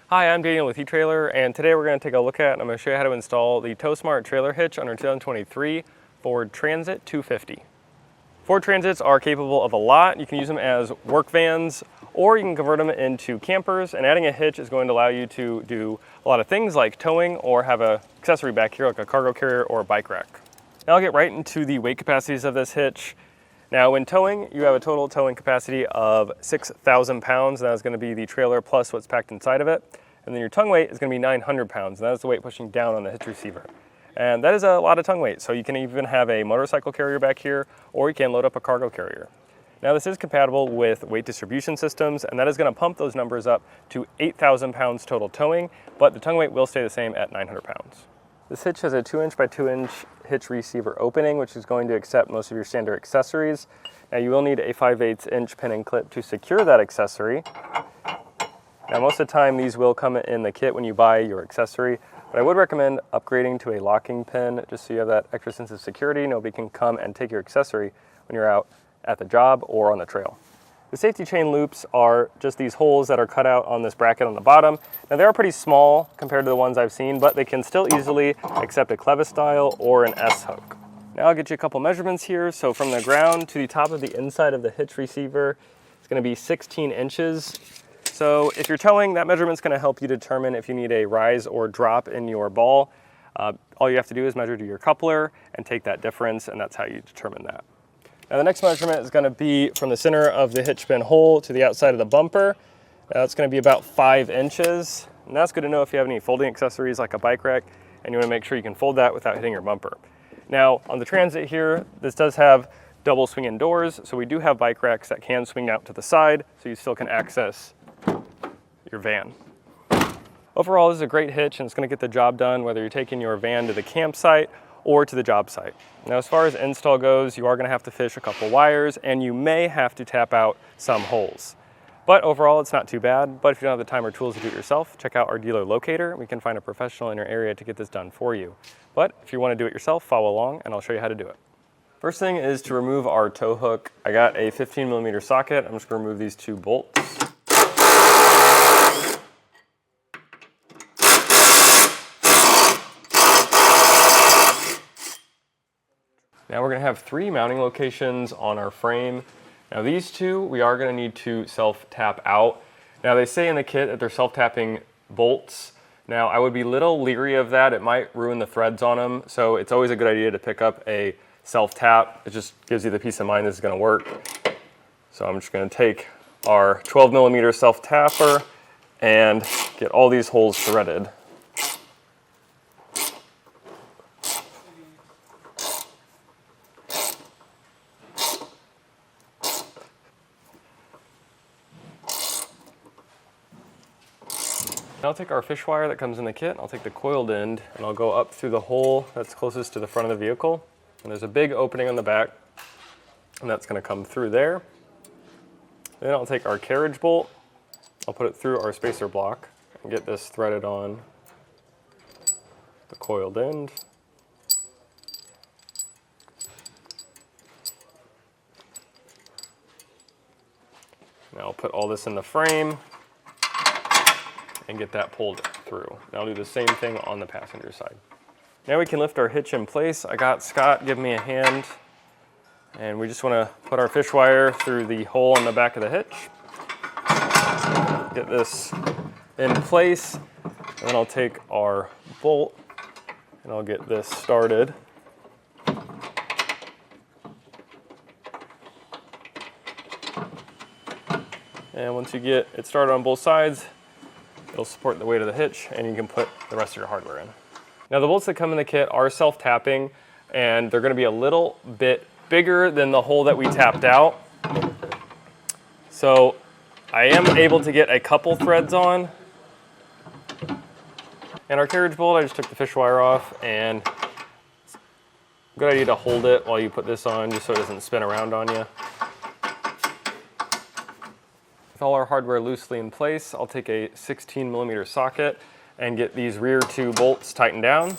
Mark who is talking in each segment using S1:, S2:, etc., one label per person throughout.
S1: Hi, I'm Daniel with etrailer, and today we're going to take a look at, and I'm going to show you how to install the TowSmart Trailer Hitch on our 2023 Ford Transit 250. Ford Transits are capable of a lot. You can use them as work vans, or you can convert them into campers, and adding a hitch is going to allow you to do a lot of things like towing or have an accessory back here like a cargo carrier or a bike rack. Now I'll get right into the weight capacities of this hitch. Now when towing, you have a total towing capacity of 6,000 pounds, and that's going to be the trailer plus what's packed inside of it. And then your tongue weight is going to be 900 pounds, and that is the weight pushing down on the hitch receiver. And that is a lot of tongue weight, so you can even have a motorcycle carrier back here, or you can load up a cargo carrier. Now this is compatible with weight distribution systems, and that is going to pump those numbers up to 8,000 pounds total towing, but the tongue weight will stay the same at 900 pounds. This hitch has a 2" by 2" hitch receiver opening, which is going to accept most of your standard accessories. Now you will need a 5/8" pin and clip to secure that accessory. Now most of the time these will come in the kit when you buy your accessory, but I would recommend upgrading to a locking pin just so you have that extra sense of security. Nobody can come and take your accessory when you're out at the job or on the trail. The safety chain loops are just these holes that are cut out on this bracket on the bottom. Now they are pretty small compared to the ones I've seen, but they can still easily accept a clevis style or an S hook. Now I'll get you a couple measurements here. So from the ground to the top of the inside of the hitch receiver, it's going to be 16 inches. So if you're towing, that measurement's going to help you determine if you need a rise or drop in your ball. All you have to do is measure to your coupler and take that difference, and that's how you determine that. Now the next measurement is going to be from the center of the hitch pin hole to the outside of the bumper. That's going to be about 5 inches. And that's good to know if you have any folding accessories like a bike rack, and you want to make sure you can fold that without hitting your bumper. Now on the Transit here, this does have double swing-in doors, so we do have bike racks that can swing out to the side, so you still can access your van. Overall, this is a great hitch, and it's going to get the job done whether you're taking your van to the campsite or to the job site. Now as far as install goes, you are going to have to fish a couple wires, and you may have to tap out some holes. But overall, it's not too bad. But if you don't have the time or tools to do it yourself, check out our dealer locator. We can find a professional in your area to get this done for you. But if you want to do it yourself, follow along and I'll show you how to do it. First thing is to remove our tow hook. I got a 15mm socket. I'm just going to remove these 2 bolts. Now we're going to have 3 mounting locations on our frame. Now these 2 we are going to need to self-tap out. Now they say in the kit that they're self-tapping bolts. Now I would be a little leery of that. It might ruin the threads on them. So it's always a good idea to pick up a self-tap. It just gives you the peace of mind this is going to work. So I'm just going to take our 12mm self-tapper and get all these holes threaded. I'll take our fish wire that comes in the kit, I'll take the coiled end, and I'll go up through the hole that's closest to the front of the vehicle. And there's a big opening on the back, and that's going to come through there. Then I'll take our carriage bolt, I'll put it through our spacer block, and get this threaded on the coiled end. Now I'll put all this in the frame and get that pulled through. Now I'll do the same thing on the passenger side. Now we can lift our hitch in place. I got Scott give me a hand, and we just want to put our fish wire through the hole in the back of the hitch. Get this in place, and then I'll take our bolt and I'll get this started. And once you get it started on both sides, it'll support the weight of the hitch, and you can put the rest of your hardware in. Now the bolts that come in the kit are self-tapping, and they're going to be a little bit bigger than the hole that we tapped out. So I am able to get a couple threads on. And our carriage bolt, I just took the fish wire off, and it's a good idea to hold it while you put this on just so it doesn't spin around on you. With all our hardware loosely in place, I'll take a 16mm socket and get these rear 2 bolts tightened down.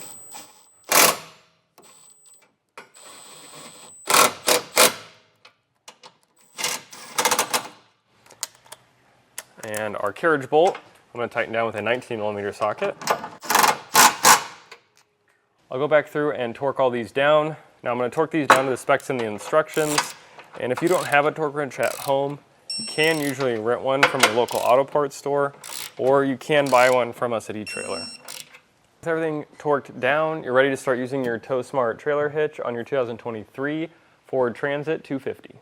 S1: And our carriage bolt, I'm going to tighten down with a 19mm socket. I'll go back through and torque all these down. Now I'm going to torque these down to the specs in the instructions. And if you don't have a torque wrench at home, you can usually rent one from your local auto parts store, or you can buy one from us at etrailer. With everything torqued down, you're ready to start using your TowSmart Trailer Hitch on your 2023 Ford Transit 250.